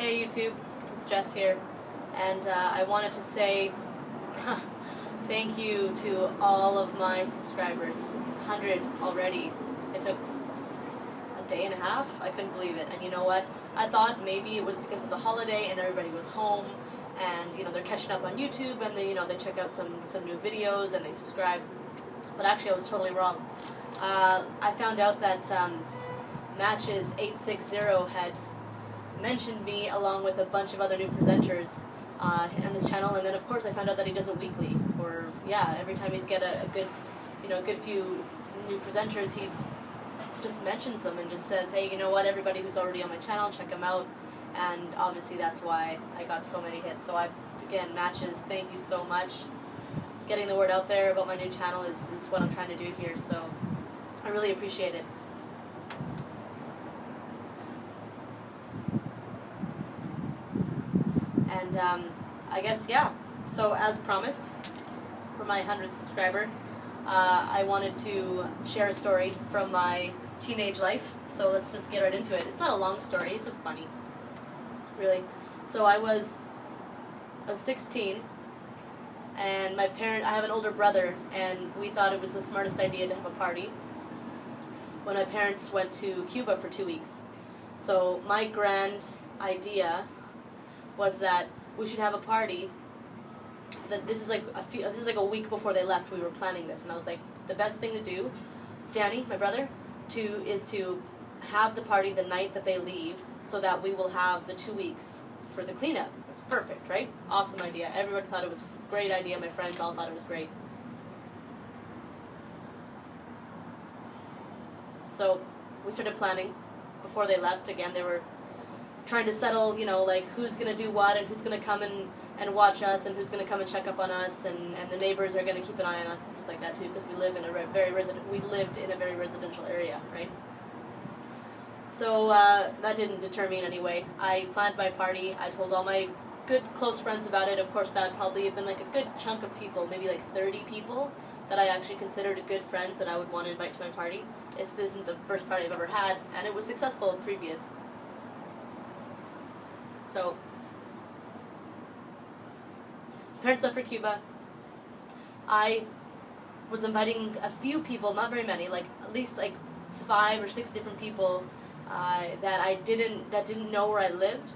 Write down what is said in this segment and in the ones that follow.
Hey YouTube, it's Jess here, and I wanted to say thank you to all of my subscribers. 100 already. It took a day and a half. I couldn't believe it. And you know what? I thought maybe it was because of the holiday and everybody was home, and they're catching up on YouTube, and they check out some new videos and they subscribe. But actually, I was totally wrong. I found out that Matches 860 had mentioned me along with a bunch of other new presenters on his channel, and then of course I found out that he does it weekly, or every time he's get a good few new presenters, he just mentions them and just says, hey, you know what, everybody who's already on my channel, check them out. And obviously that's why I got so many hits. So again, Matches, thank you so much. Getting the word out there about my new channel is what I'm trying to do here, so I really appreciate it. And I guess, so as promised, for my 100th subscriber, I wanted to share a story from my teenage life. So let's just get right into it. It's not a long story, it's just funny, really. So I was 16, and I have an older brother, and we thought it was the smartest idea to have a party when my parents went to Cuba for 2 weeks. So my grand idea was that we should have a party. That this is like a week before they left. We were planning this, and I was like, the best thing to do, Danny, my brother, is to have the party the night that they leave, so that we will have the 2 weeks for the cleanup. That's perfect, right? Awesome idea. Everyone thought it was a great idea. My friends all thought it was great. So we started planning before they left. Again, they were trying to settle, like who's going to do what, and who's going to come and watch us, and who's going to come and check up on us, and the neighbors are going to keep an eye on us and stuff like that too, because we lived in a very residential area, right? So that didn't deter me in any way. I planned my party. I told all my good close friends about it. Of course, that would probably have been like a good chunk of people, maybe like 30 people that I actually considered good friends that I would want to invite to my party. This isn't the first party I've ever had, and it was successful previous. So, parents left for Cuba. I was inviting a few people, not very many, like at least like 5 or 6 different people that didn't know where I lived.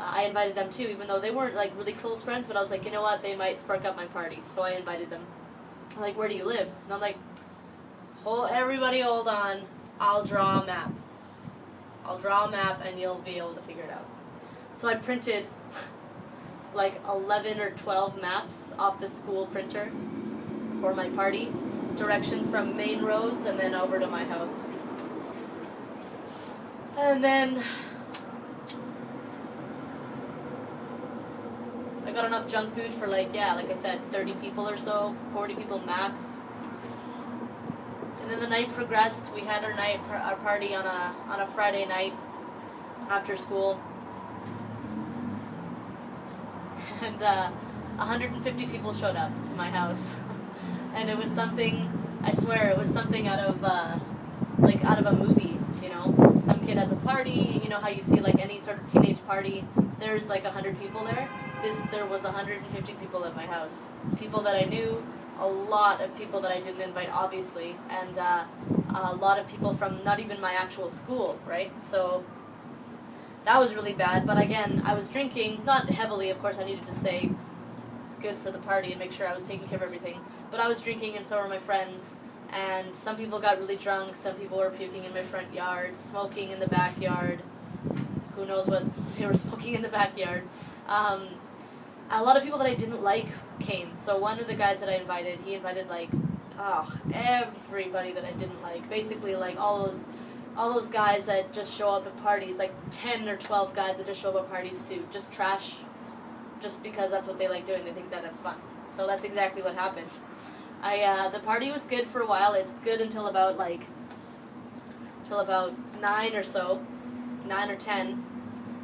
I invited them too, even though they weren't like really close friends. But I was like, you know what, they might spark up my party, so I invited them. I'm like, where do you live? And I'm like, everybody hold on, I'll draw a map. I'll draw a map, and you'll be able to figure it out. So I printed like 11 or 12 maps off the school printer for my party. Directions from main roads and then over to my house. And then I got enough junk food for like I said, 30 people or so, 40 people max. And then the night progressed. We had our party on a Friday night after school. And 150 people showed up to my house. And it was something, I swear, it was something out of a movie, Some kid has a party, how you see like any sort of teenage party, there's like 100 people there. There was 150 people at my house. People that I knew, a lot of people that I didn't invite, obviously, and a lot of people from not even my actual school, right? So that was really bad. But again, I was drinking, not heavily, of course. I needed to say good for the party and make sure I was taking care of everything. But I was drinking, and so were my friends. And some people got really drunk. Some people were puking in my front yard, smoking in the backyard. Who knows what they were smoking in the backyard. A lot of people that I didn't like came. So one of the guys that I invited, he invited like, everybody that I didn't like. Basically, like all those guys that just show up at parties, like 10 or 12 guys that just show up at parties to just trash, just because that's what they like doing. They think that it's fun. So that's exactly what happened. The party was good for a while. It was good until about 9 or so, 9 or 10.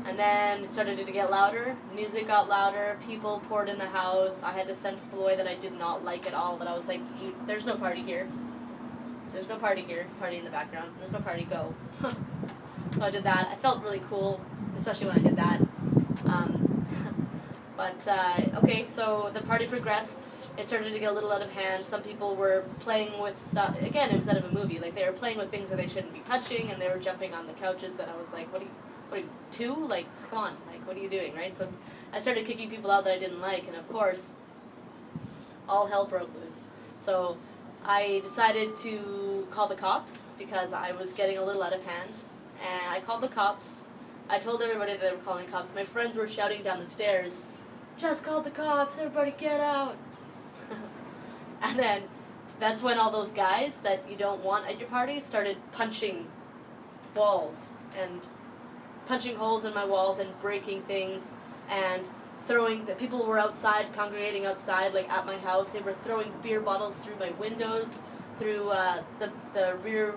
And then it started to get louder. Music got louder. People poured in the house. I had to send people away that I did not like at all. That I was like, there's no party here. There's no party here. Party in the background. There's no party. Go. So I did that. I felt really cool. especially when I did that. Okay, so the party progressed. It started to get a little out of hand. Some people were playing with stuff. Again, it was out of a movie. Like, they were playing with things that they shouldn't be touching, and they were jumping on the couches that I was like, what are you, two? Like, come on. Like, what are you doing, right? So I started kicking people out that I didn't like, and of course, all hell broke loose. So I decided to call the cops because I was getting a little out of hand. And I called the cops. I told everybody that they were calling the cops. My friends were shouting down the stairs, "Just called the cops, everybody get out." And then that's when all those guys that you don't want at your party started punching walls and punching holes in my walls and breaking things and throwing. The people were outside, congregating outside, like at my house. They were throwing beer bottles through my windows, through the rear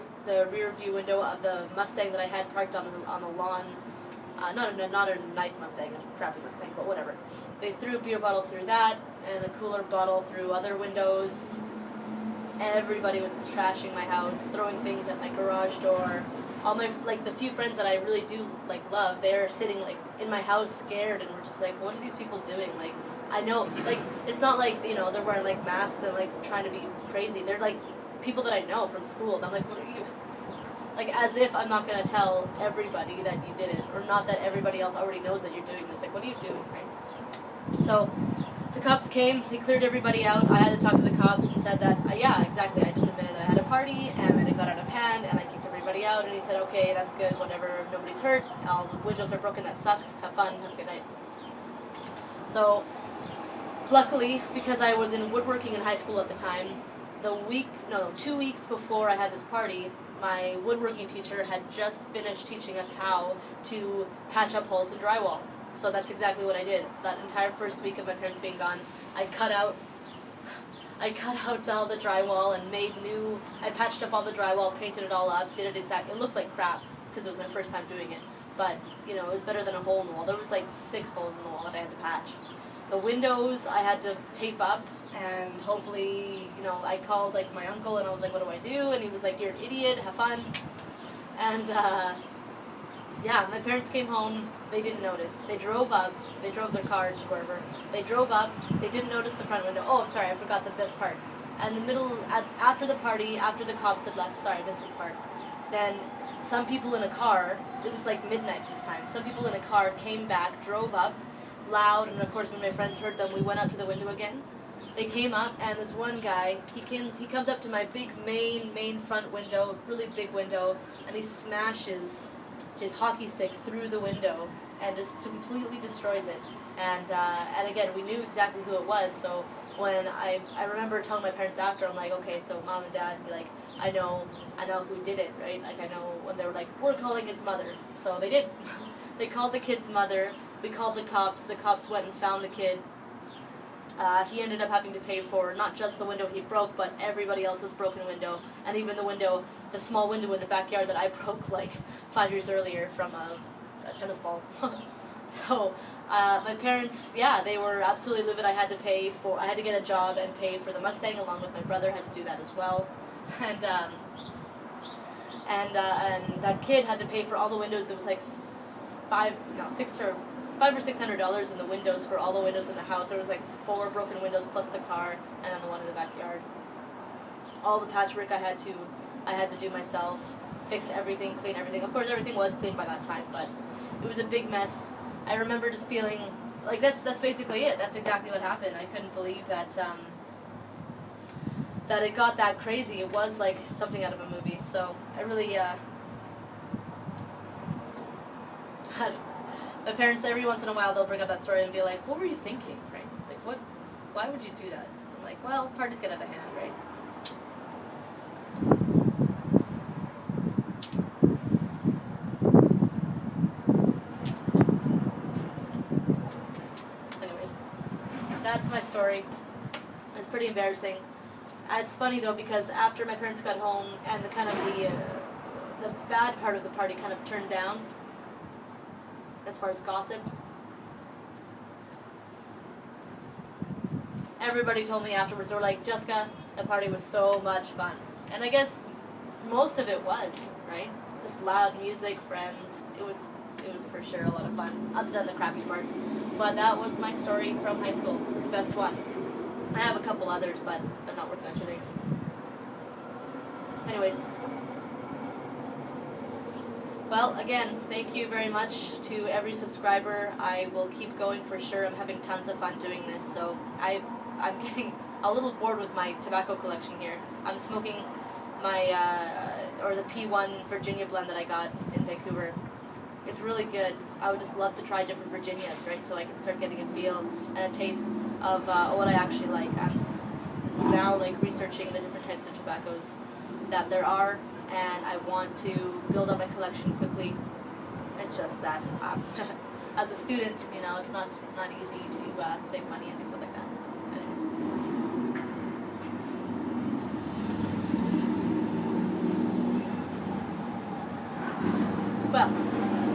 view window of the Mustang that I had parked on the lawn. Not a nice Mustang, a crappy Mustang, but whatever. They threw a beer bottle through that, and a cooler bottle through other windows. Everybody was just trashing my house, throwing things at my garage door. All my, like, the few friends that I really do, like, love, they're sitting, like, in my house scared, and we're just like, what are these people doing? Like, I know, like, it's not like, you know, they're wearing, like, masks and, like, trying to be crazy. They're, like, people that I know from school, and I'm like, what are you... Like, as if I'm not going to tell everybody that you did it, or not that everybody else already knows that you're doing this. Like, what are you doing, right? So, the cops came, they cleared everybody out. I had to talk to the cops and said that, yeah, exactly, I just admitted that I had a party, and then it got out of hand, and I kicked everybody out, and he said, okay, that's good, whatever, nobody's hurt, all the windows are broken, that sucks, have fun, have a good night. So, luckily, because I was in woodworking in high school at the time, 2 weeks before I had this party, my woodworking teacher had just finished teaching us how to patch up holes in drywall. So that's exactly what I did. That entire first week of my parents being gone, I cut out all the drywall and I patched up all the drywall, painted it all up, did it exactly. It looked like crap because it was my first time doing it. But, you know, it was better than a hole in the wall. There was like 6 holes in the wall that I had to patch. The windows I had to tape up, and hopefully, you know, I called, like, my uncle, and I was like, what do I do? And he was like, you're an idiot, have fun. And, yeah, my parents came home, they didn't notice. They drove their car to wherever. They drove up, they didn't notice the front window. Oh, I'm sorry, I forgot the best part. And after the party, after the cops had left, sorry, I missed this part, then some people in a car, it was like midnight this time, some people in a car came back, drove up, loud, and of course when my friends heard them, we went up to the window again. They came up, and this one guy, he comes up to my big main front window, really big window, and he smashes his hockey stick through the window and just completely destroys it. And again, we knew exactly who it was, so when I remember telling my parents after, I'm like, okay, so mom and dad, like, I know who did it, right? Like, I know, when they were like, we're calling his mother. So they did. They called the kid's mother. We called the cops. The cops went and found the kid. He ended up having to pay for not just the window he broke, but everybody else's broken window, and even the small window in the backyard that I broke like 5 years earlier from a tennis ball. So my parents, yeah, they were absolutely livid. I had to get a job and pay for the Mustang, along with my brother had to do that as well, and that kid had to pay for all the windows. It was like $500 or $600 in the windows for all the windows in the house. There was like 4 broken windows plus the car, and then the one in the backyard. All the patchwork I had to do myself, fix everything, clean everything. Of course, everything was clean by that time, but it was a big mess. I remember just feeling like that's basically it. That's exactly what happened. I couldn't believe that it got that crazy. It was like something out of a movie. So I really my parents, every once in a while, they'll bring up that story and be like, what were you thinking, right? Like, why would you do that? I'm like, well, parties get out of hand, right? Anyways, that's my story. It's pretty embarrassing. It's funny, though, because after my parents got home and the bad part of the party kind of turned down, as far as gossip, everybody told me afterwards, they were like, Jessica, the party was so much fun. And I guess most of it was, right? Just loud music, friends. It was was for sure a lot of fun, other than the crappy parts. But that was my story from high school, best one. I have a couple others, but they're not worth mentioning. Anyways. Well, again, thank you very much to every subscriber. I will keep going for sure. I'm having tons of fun doing this, so I'm getting a little bored with my tobacco collection here. I'm smoking my, or the P1 Virginia blend that I got in Vancouver. It's really good. I would just love to try different Virginias, right, so I can start getting a feel and a taste of what I actually like. I'm now, like, researching the different types of tobaccos that there are, and I want to build up my collection quickly. It's just that as a student, you know, it's not easy to save money and do stuff like that. Anyways. Well,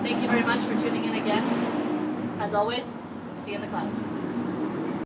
thank you very much for tuning in again. As always, see you in the clouds.